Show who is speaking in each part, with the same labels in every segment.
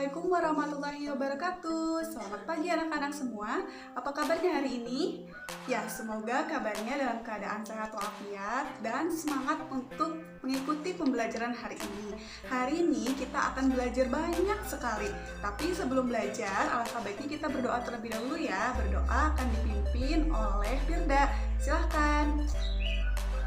Speaker 1: Assalamualaikum warahmatullahi wabarakatuh. Selamat pagi anak-anak semua. Apa kabarnya hari ini? Ya, semoga kabarnya dalam keadaan sehat walafiat dan semangat untuk mengikuti pembelajaran hari ini. Hari ini kita akan belajar banyak sekali. Tapi sebelum belajar, alangkah baiknya kita berdoa terlebih dahulu ya. Berdoa akan dipimpin oleh Firda. Silahkan.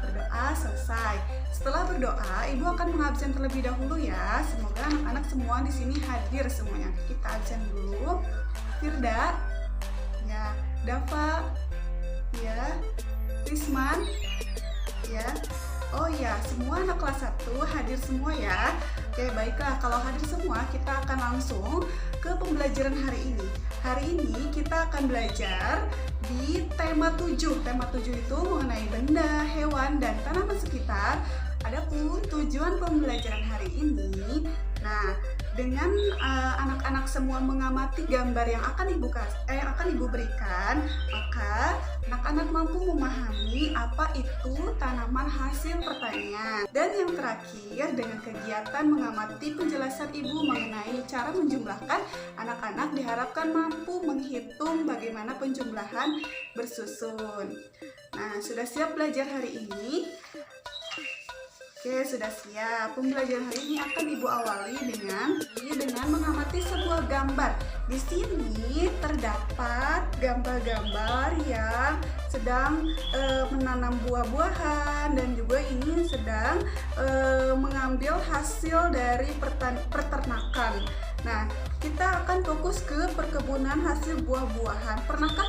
Speaker 1: Berdoa selesai. Setelah berdoa, Ibu akan mengabsen terlebih dahulu ya. Semoga anak-anak semua di sini hadir semuanya. Kita absen dulu. Firda, ya, Dava, ya, Risman, ya. Oh ya, semua anak kelas 1 hadir semua ya. Oke, baiklah. Kalau hadir semua, kita akan langsung ke pembelajaran hari ini. Hari ini kita akan belajar di tema 7. Tema 7 itu mengenai benda, hewan, dan tanaman sekitar. Adapun tujuan pembelajaran hari ini, nah, dengan anak-anak semua mengamati gambar yang akan Ibu berikan, maka anak-anak mampu memahami apa itu tanaman hasil pertanian. Dan yang terakhir, dengan kegiatan mengamati penjelasan Ibu mengenai cara menjumlahkan, anak-anak diharapkan mampu menghitung bagaimana penjumlahan bersusun. Nah, sudah siap belajar hari ini? Oke, sudah siap. Pembelajaran hari ini akan Ibu awali dengan mengamati sebuah gambar. Di sini terdapat gambar-gambar yang sedang menanam buah-buahan dan juga ini sedang mengambil hasil dari peternakan. Nah, kita akan fokus ke perkebunan hasil buah-buahan. Pernahkah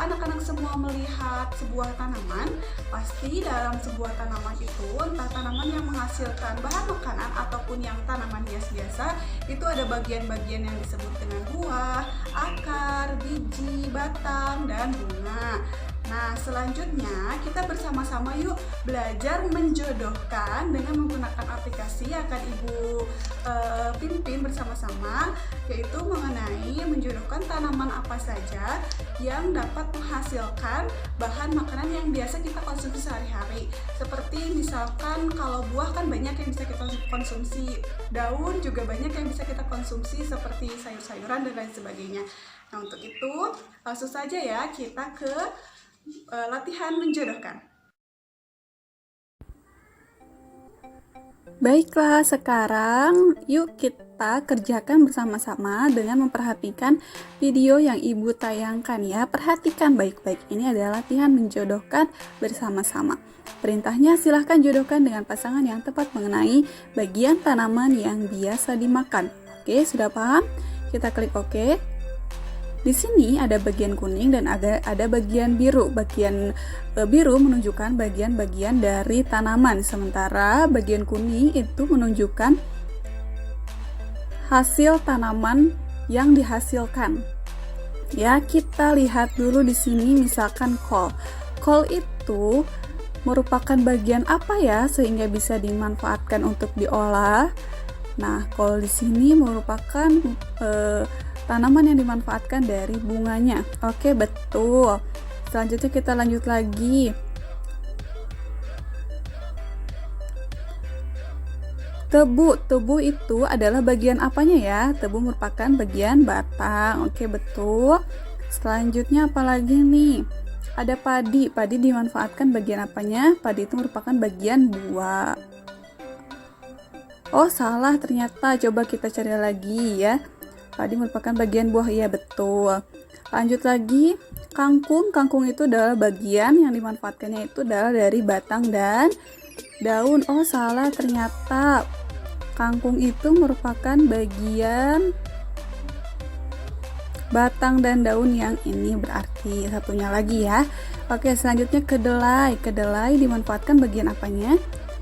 Speaker 1: anak-anak semua melihat sebuah tanaman? Pasti dalam sebuah tanaman itu, entah tanaman yang menghasilkan bahan makanan ataupun yang tanaman hias biasa, itu ada bagian-bagian yang disebut dengan buah, akar, biji, batang, dan bunga. Nah, selanjutnya kita bersama-sama yuk belajar menjodohkan dengan menggunakan aplikasi yang akan Ibu pimpin bersama-sama, yaitu mengenai menjodohkan tanaman apa saja yang dapat menghasilkan bahan makanan yang biasa kita konsumsi sehari-hari. Seperti misalkan kalau buah kan banyak yang bisa kita konsumsi, daun juga banyak yang bisa kita konsumsi seperti sayur-sayuran dan lain sebagainya. Nah, untuk itu langsung saja ya kita ke latihan menjodohkan.
Speaker 2: Baiklah, sekarang yuk kita kerjakan bersama-sama dengan memperhatikan video yang Ibu tayangkan ya. Perhatikan baik-baik, ini adalah latihan menjodohkan bersama-sama. Perintahnya silahkan jodohkan dengan pasangan yang tepat mengenai bagian tanaman yang biasa dimakan. Oke, sudah paham? Kita klik OK. Di sini ada bagian kuning dan ada bagian biru. Bagian biru menunjukkan bagian-bagian dari tanaman, sementara bagian kuning itu menunjukkan hasil tanaman yang dihasilkan. Ya, kita lihat dulu di sini misalkan kol. Kol itu merupakan bagian apa ya sehingga bisa dimanfaatkan untuk diolah? Nah, kol di sini merupakan tanaman yang dimanfaatkan dari bunganya. Oke, betul. Selanjutnya kita lanjut lagi. Tebu itu adalah bagian apanya ya? Tebu merupakan bagian batang. Oke, betul. Selanjutnya apa lagi nih? Ada padi. Padi dimanfaatkan bagian apanya? Padi itu merupakan bagian buah. Oh, salah ternyata. Coba kita cari lagi ya. Padi merupakan bagian buah, iya betul. Lanjut lagi, kangkung. Kangkung itu adalah bagian yang dimanfaatkannya itu adalah dari batang dan daun. Oh, salah ternyata. Kangkung itu merupakan bagian batang dan daun yang ini berarti satunya lagi ya. Oke, selanjutnya kedelai. Kedelai dimanfaatkan bagian apanya?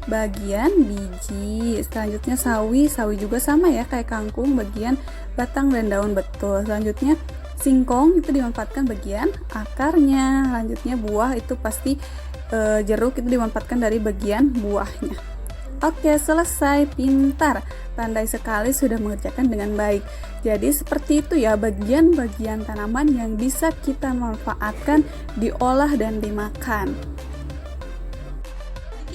Speaker 2: Bagian biji. Selanjutnya sawi juga sama ya kayak kangkung, bagian batang dan daun, betul. Selanjutnya singkong itu dimanfaatkan bagian akarnya. Selanjutnya buah itu pasti jeruk itu dimanfaatkan dari bagian buahnya. Oke, selesai, pintar, pandai sekali, sudah mengerjakan dengan baik. Jadi seperti itu ya bagian-bagian tanaman yang bisa kita manfaatkan, diolah dan dimakan.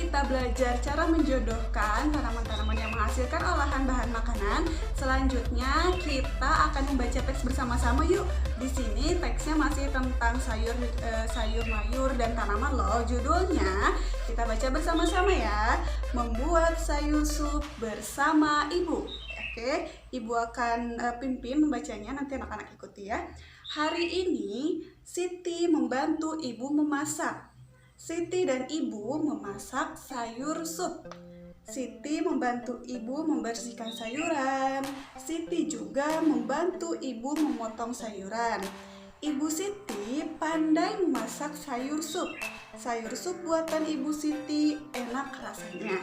Speaker 1: kita belajar cara menjodohkan tanaman-tanaman yang menghasilkan olahan bahan makanan, selanjutnya kita akan membaca teks bersama-sama yuk. Di sini teksnya masih tentang sayur mayur dan tanaman loh. Judulnya kita baca bersama-sama ya. Membuat sayur sup bersama ibu. Oke, ibu akan pimpin membacanya, nanti anak-anak ikuti ya. Hari ini Siti membantu ibu memasak. Siti dan ibu memasak sayur sup. Siti membantu ibu membersihkan sayuran. Siti juga membantu ibu memotong sayuran. Ibu Siti pandai memasak sayur sup. Sayur sup buatan Ibu Siti enak rasanya.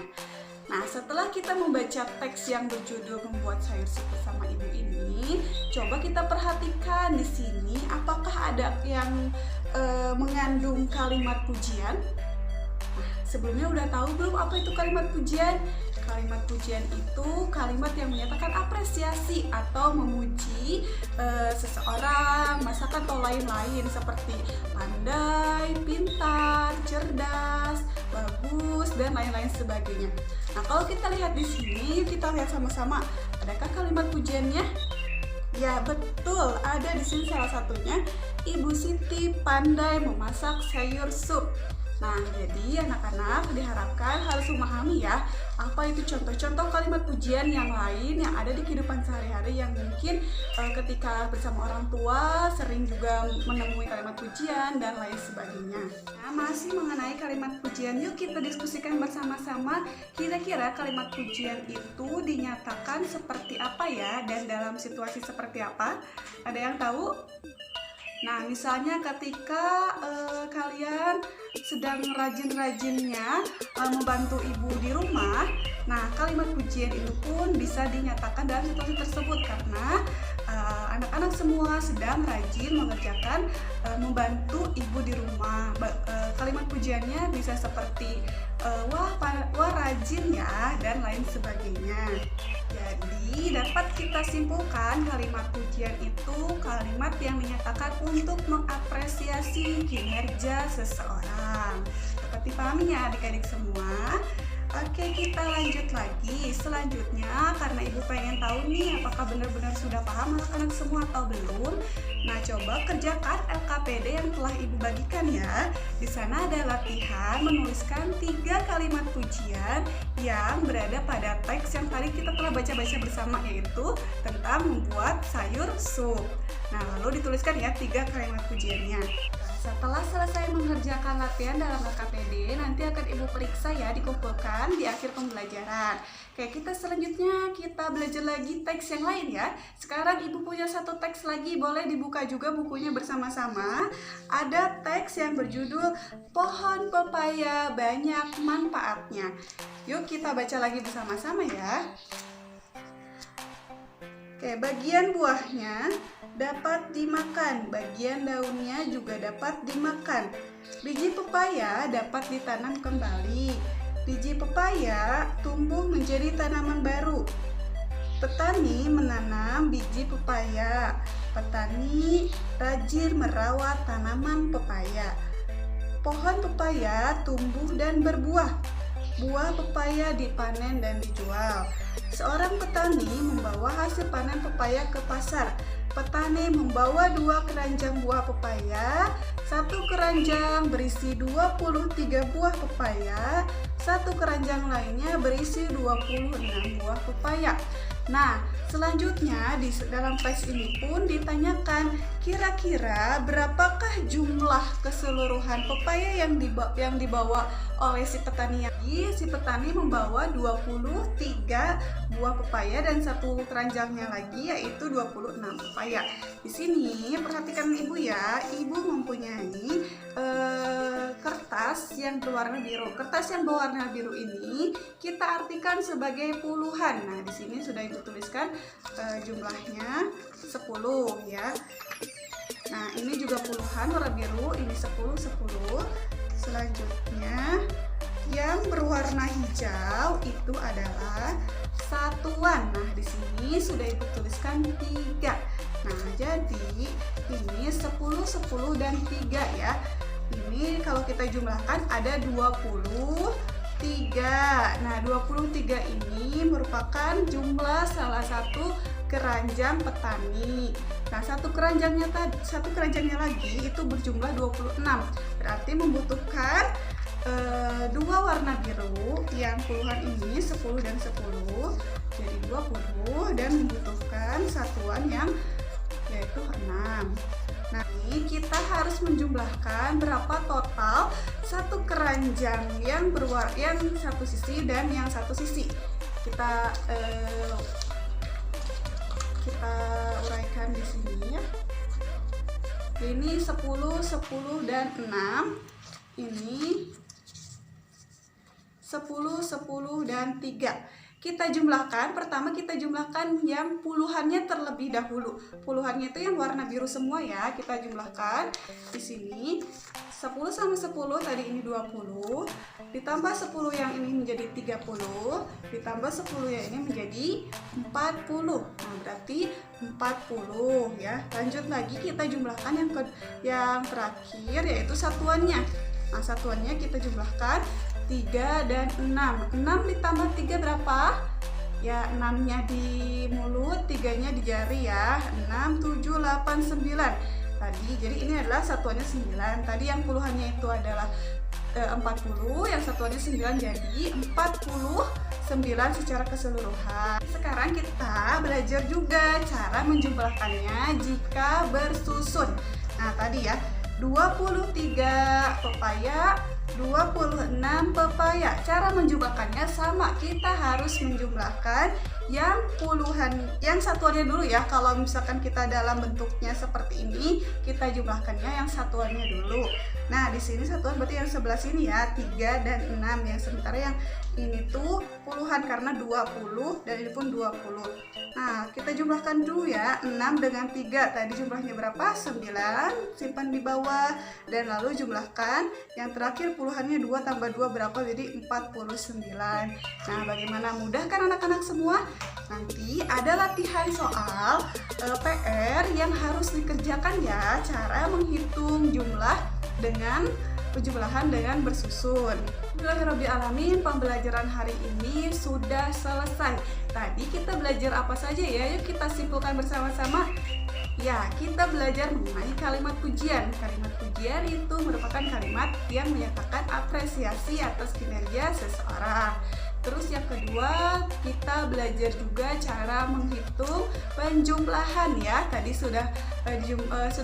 Speaker 1: Nah, setelah kita membaca teks yang berjudul Membuat Sayur Sup Bersama Ibu ini, coba kita perhatikan di sini apakah ada yang mengandung kalimat pujian. Nah, sebelumnya udah tahu belum apa itu kalimat pujian? Kalimat pujian itu kalimat yang menyatakan apresiasi atau memuji seseorang, masakan atau lain-lain seperti pandai, pintar, cerdas, bagus, dan lain-lain sebagainya. Nah, kalau kita lihat di sini, kita lihat sama-sama, adakah kalimat pujiannya? Ya, betul, ada di sini salah satunya. Ibu Siti pandai memasak sayur sup. Nah, jadi anak-anak diharapkan harus memahami ya, apa itu contoh-contoh kalimat pujian yang lain yang ada di kehidupan sehari-hari yang mungkin ketika bersama orang tua sering juga menemui kalimat pujian dan lain sebagainya. Nah, masih mengenai kalimat pujian, yuk kita diskusikan bersama-sama kira-kira kalimat pujian itu dinyatakan seperti apa ya dan dalam situasi seperti apa? Ada yang tahu? Nah, misalnya ketika kalian sedang rajin-rajinnya membantu ibu di rumah, nah kalimat pujian itu pun bisa dinyatakan dalam situasi tersebut karena anak-anak semua sedang rajin mengerjakan membantu ibu di rumah. Kalimat pujiannya bisa seperti wah rajin ya dan lain sebagainya. Jadi dapat kita simpulkan kalimat pujian itu kalimat yang menyatakan untuk mengapresiasi kinerja seseorang. Dapat dipahami ya adik-adik semua? Oke, kita lanjut lagi. Selanjutnya, karena ibu pengen tahu nih apakah benar-benar sudah paham anak-anak semua atau belum. Nah, coba kerjakan LKPD yang telah ibu bagikan ya. Di sana ada latihan menuliskan 3 kalimat pujian yang berada pada teks yang tadi kita telah baca-baca bersama, yaitu tentang membuat sayur sup. Nah, lalu dituliskan ya 3 kalimat pujiannya. Setelah selesai mengerjakan latihan dalam LKPD, nanti akan ibu periksa ya, dikumpulkan di akhir pembelajaran. Oke, kita selanjutnya kita belajar lagi teks yang lain ya. Sekarang ibu punya satu teks lagi, boleh dibuka juga bukunya bersama-sama. Ada teks yang berjudul Pohon Pepaya Banyak Manfaatnya. Yuk kita baca lagi bersama-sama ya. Oke, bagian buahnya dapat dimakan, bagian daunnya juga dapat dimakan. Biji pepaya dapat ditanam kembali. Biji pepaya tumbuh menjadi tanaman baru. Petani menanam biji pepaya. Petani rajin merawat tanaman pepaya. Pohon pepaya tumbuh dan berbuah. Buah pepaya dipanen dan dijual. Seorang petani membawa hasil panen pepaya ke pasar. Petani membawa 2 keranjang buah pepaya. 1 keranjang berisi 23 buah pepaya. 1 keranjang lainnya berisi 26 buah pepaya. Nah, selanjutnya di dalam teks ini pun ditanyakan kira-kira berapakah jumlah keseluruhan pepaya yang dibawa oleh si petani. Si petani membawa 23 buah pepaya dan 1 keranjangnya lagi yaitu 26 pepaya. Di sini perhatikan ibu ya, ibu mempunyai kertas yang berwarna biru. Kertas yang berwarna biru ini kita artikan sebagai puluhan. Nah, di sini sudah ibu tuliskan jumlahnya 10 ya. Nah, ini juga puluhan warna biru, ini 10. Selanjutnya yang berwarna hijau itu adalah satuan. Nah, di sini sudah ibu tuliskan 3. Nah, jadi ini 10 dan 3 ya. Ini kalau kita jumlahkan ada 20 Nah, 23 ini merupakan jumlah salah satu keranjang petani. Nah, satu keranjangnya lagi itu berjumlah 26. Berarti membutuhkan dua warna biru yang puluhan ini 10 dan 10 jadi 20 dan membutuhkan satuan yang yaitu 6. Nah, ini kita harus menjumlahkan berapa total satu keranjang yang satu sisi dan yang satu sisi. Kita uraikan di sini ya. Ini 10, 10 dan 6. Ini 10, 10 dan 3. Kita jumlahkan, pertama kita jumlahkan yang puluhannya terlebih dahulu. Puluhannya itu yang warna biru semua ya. Kita jumlahkan di sini 10 sama 10 tadi ini 20, ditambah 10 yang ini menjadi 30, ditambah 10 yang ini menjadi 40. Nah, berarti 40 ya. Lanjut lagi kita jumlahkan yang terakhir yaitu satuannya. Nah, satuannya kita jumlahkan 3 dan 6. 6 ditambah 3 berapa? Ya, 6-nya di mulut, 3-nya di jari ya. 6, 7, 8, 9. Tadi, jadi ini adalah satuannya 9. Tadi yang puluhannya itu adalah 40, yang satuannya 9 jadi 49 secara keseluruhan. Sekarang kita belajar juga cara menjumlahkannya jika bersusun. Nah, tadi ya, 23 pepaya, 26 pepaya. Cara menjumlahkannya sama, kita harus menjumlahkan yang puluhan, yang satuannya dulu ya. Kalau misalkan kita dalam bentuknya seperti ini, kita jumlahkannya yang satuannya dulu. Nah, di sini satuan berarti yang sebelah sini ya, 3 dan 6. Yang sementara yang ini tuh puluhan karena 20 dan ini pun 20. Nah, kita jumlahkan dulu ya, 6 dengan 3. Tadi jumlahnya berapa? 9. Simpan di bawah. Dan lalu jumlahkan yang terakhir puluhannya 2 tambah 2 berapa? Jadi 49. Nah, bagaimana? Mudah kan anak-anak semua? Nanti ada latihan soal PR yang harus dikerjakan ya, cara menghitung jumlah dengan penjumlahan dengan bersusun. Alhamdulillahirrahmanirrahim, pembelajaran hari ini sudah selesai. Tadi kita belajar apa saja ya? Yuk kita simpulkan bersama-sama. Ya, kita belajar mengenai kalimat pujian. Kalimat pujian itu merupakan kalimat yang menyatakan apresiasi atas kinerja seseorang. Terus yang kedua, kita belajar juga cara menghitung penjumlahan ya. Tadi sudah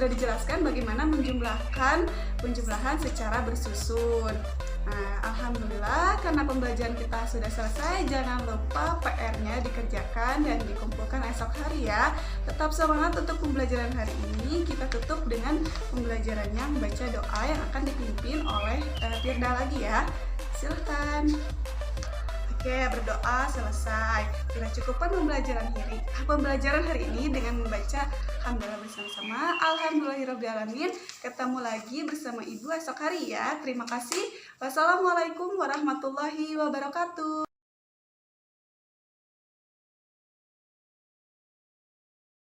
Speaker 1: dijelaskan bagaimana penjumlahan secara bersusun. Nah, alhamdulillah karena pembelajaran kita sudah selesai. Jangan lupa PR-nya dikerjakan dan dikumpulkan esok hari ya. Tetap semangat untuk pembelajaran hari ini. Kita tutup dengan pembelajarannya membaca doa yang akan dipimpin oleh Firda lagi ya. Silahkan. Oke, berdoa selesai. Kita cukupkan pembelajaran hari ini dengan membaca Alhamdulillah bersama-sama. Alhamdulillahirrahmanirrahim. Ketemu lagi bersama Ibu esok hari ya. Terima kasih. Wassalamualaikum warahmatullahi wabarakatuh.